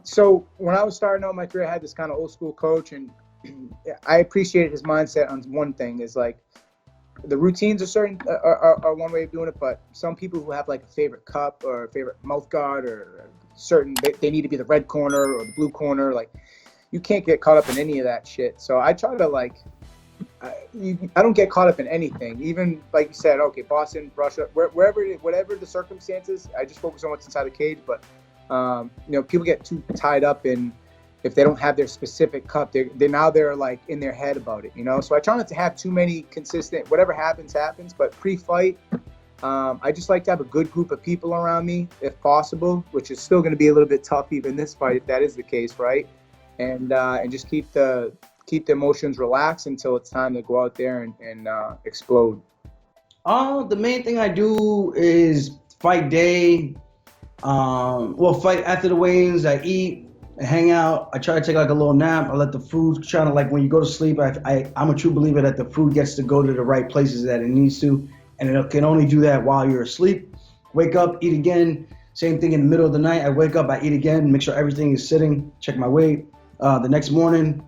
So when I was starting out my career, I had this kind of old school coach, and I appreciated his mindset on one thing is like the routines are certain are one way of doing it, but some people who have like a favorite cup or a favorite mouth guard or certain they need to be the red corner or the blue corner, like you can't get caught up in any of that shit. So I try to like I don't get caught up in anything. Even like you said, okay, Boston, Russia, wherever, whatever the circumstances, I just focus on what's inside the cage. But people get too tied up in if they don't have their specific cup, they're like in their head about it, So I try not to have too many consistent. Whatever happens, happens. But pre-fight, I just like to have a good group of people around me, if possible, which is still going to be a little bit tough even this fight if that is the case, right? And just keep the emotions relaxed until it's time to go out there and explode. The main thing I do is fight day. Fight after the weigh-ins. I eat, I hang out. I try to take like a little nap. I let the food try to like when you go to sleep. I'm a true believer that the food gets to go to the right places that it needs to, and it can only do that while you're asleep. Wake up, eat again. Same thing in the middle of the night. I wake up, I eat again, make sure everything is sitting. Check my weight. The next morning,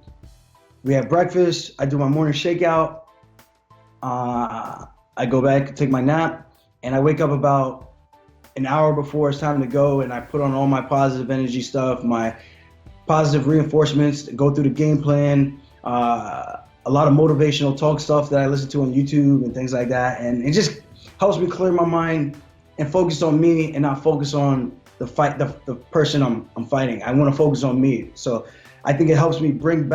we have breakfast. I do my morning shakeout. I go back, take my nap, and I wake up about an hour before it's time to go, and I put on all my positive energy stuff, my positive reinforcements, go through the game plan, a lot of motivational talk stuff that I listen to on YouTube and things like that, and it just helps me clear my mind and focus on me and not focus on the fight, the person I'm fighting. I want to focus on me, so I think it helps me get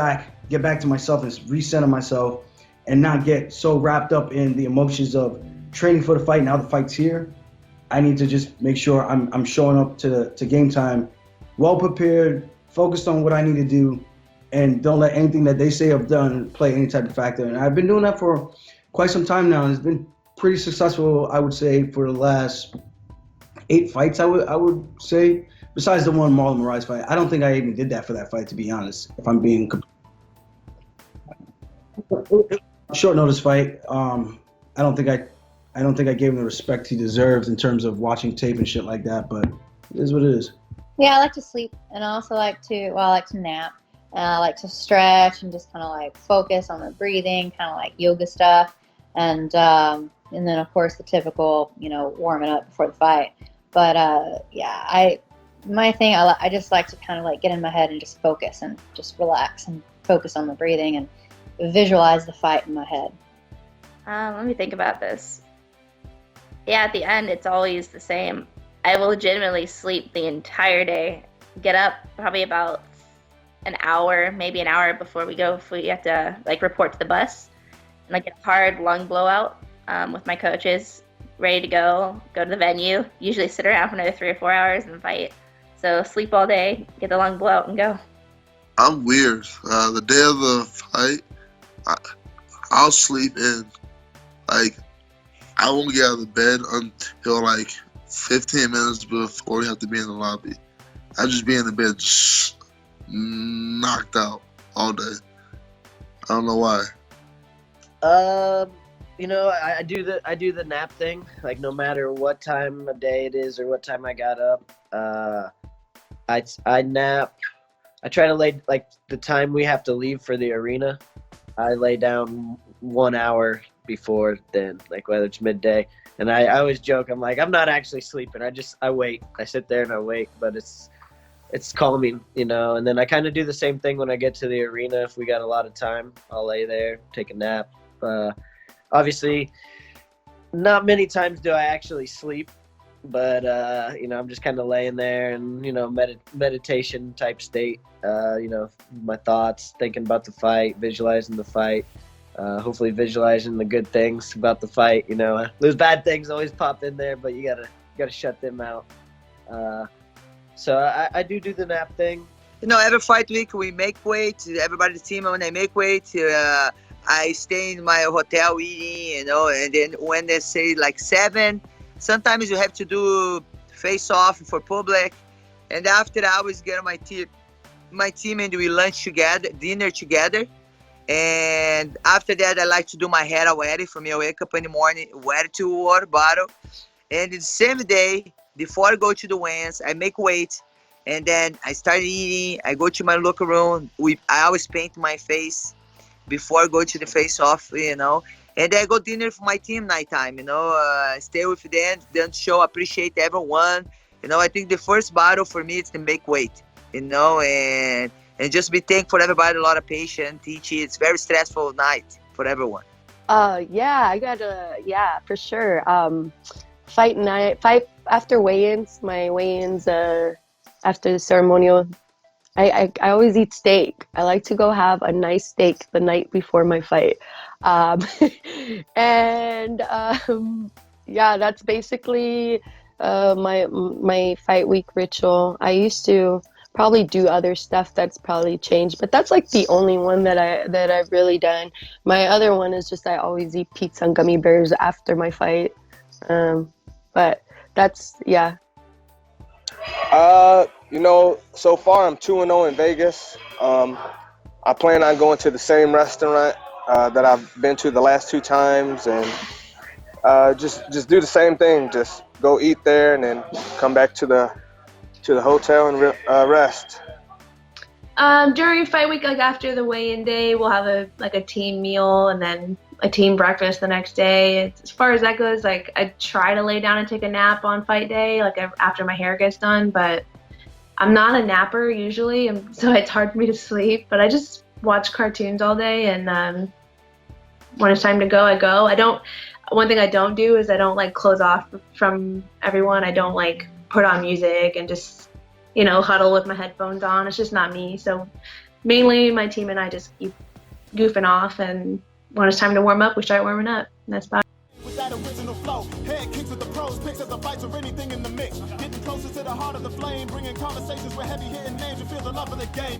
back to myself and recenter myself and not get so wrapped up in the emotions of training for the fight. Now the fight's here. I need to just make sure I'm showing up to game time well prepared, focused on what I need to do, and don't let anything that they say I've done play any type of factor. And I've been doing that for quite some time now, and it's been pretty successful, I would say, for the last 8 fights, I would say, besides the one Marlon Moraes fight. I don't think I even did that for that fight, to be honest, if I'm being short notice fight. I don't think I gave him the respect he deserves in terms of watching tape and shit like that, but it is what it is. Yeah, I like to sleep, and I also like to nap. And I like to stretch and just kind of like focus on the breathing, kind of like yoga stuff, and then of course the typical, warming up before the fight. But I just like to kind of like get in my head and just focus and just relax and focus on the breathing and visualize the fight in my head. Let me think about this. Yeah, at the end, it's always the same. I will legitimately sleep the entire day. Get up probably about an hour, maybe an hour before we go, if we have to like report to the bus. And like a hard lung blowout with my coaches, ready to go to the venue. Usually sit around for another 3 or 4 hours and fight. So sleep all day, get the lung blowout, and go. I'm weird. The day of the fight, I'll sleep in. Like, I won't get out of the bed until like 15 minutes before we have to be in the lobby. I'll just be in the bed, just knocked out all day. I don't know why. I do the nap thing. Like, no matter what time of day it is or what time I got up, I nap. I try to lay, like, the time we have to leave for the arena, I lay down 1 hour before then, like whether it's midday. And I always joke, I'm like, I'm not actually sleeping. I wait. I sit there and I wait, but it's calming, and then I kind of do the same thing when I get to the arena. If we got a lot of time, I'll lay there, take a nap. Obviously, not many times do I actually sleep, but, I'm just kind of laying there and, meditation type state, my thoughts, thinking about the fight, visualizing the fight, hopefully visualizing the good things about the fight. Those bad things always pop in there, but you gotta shut them out. So I do the nap thing. Every fight week we make weight. Everybody's team when they make weight. I stay in my hotel eating, and then when they say like 7, sometimes you have to do face off for public. And after that, I always get my team and we lunch together, dinner together. And after that, I like to do my hair already. For me, I wake up in the morning, wear to water bottle. And the same day, before I go to the weigh-ins, I make weight. And then I started eating. I go to my locker room. I always paint my face before I go to the face-off, you know. And then I go dinner for my team nighttime, you know. Stay with them, then show, appreciate everyone. You know, I think the first battle for me is to make weight, you know, and just be thankful for everybody, a lot of patience, teaching. It's very stressful night for everyone. Yeah, for sure. Fight after weigh-ins, my weigh-ins after the ceremonial, I always eat steak. I like to go have a nice steak the night before my fight. And yeah, that's basically my fight week ritual. I used to probably do other stuff that's probably changed, but that's like the only one that I've really done. My other one is just I always eat pizza and gummy bears after my fight. But that's, yeah. You know, so far I'm 2-0 in Vegas. I plan on going to the same restaurant that I've been to the last 2 times, and just do the same thing. Just go eat there and then come back to the hotel and rest. During fight week, like after the weigh-in day, we'll have a team meal and then a team breakfast the next day. As far as that goes, like I try to lay down and take a nap on fight day, like after my hair gets done, but I'm not a napper usually, and so it's hard for me to sleep. But I just watch cartoons all day, and when it's time to go, I go. One thing I don't do is I don't like close off from everyone. I don't like put on music and just, you know, huddle with my headphones on. It's just not me. So mainly my team and I just keep goofing off, and when it's time to warm up, we start warming up. And that's about it. With that original flow, head kicks with the pros, picks of the fights or anything in the mix. Getting closer to the heart of the flame, bringing conversations with heavy hitting names. You feel the love of the game.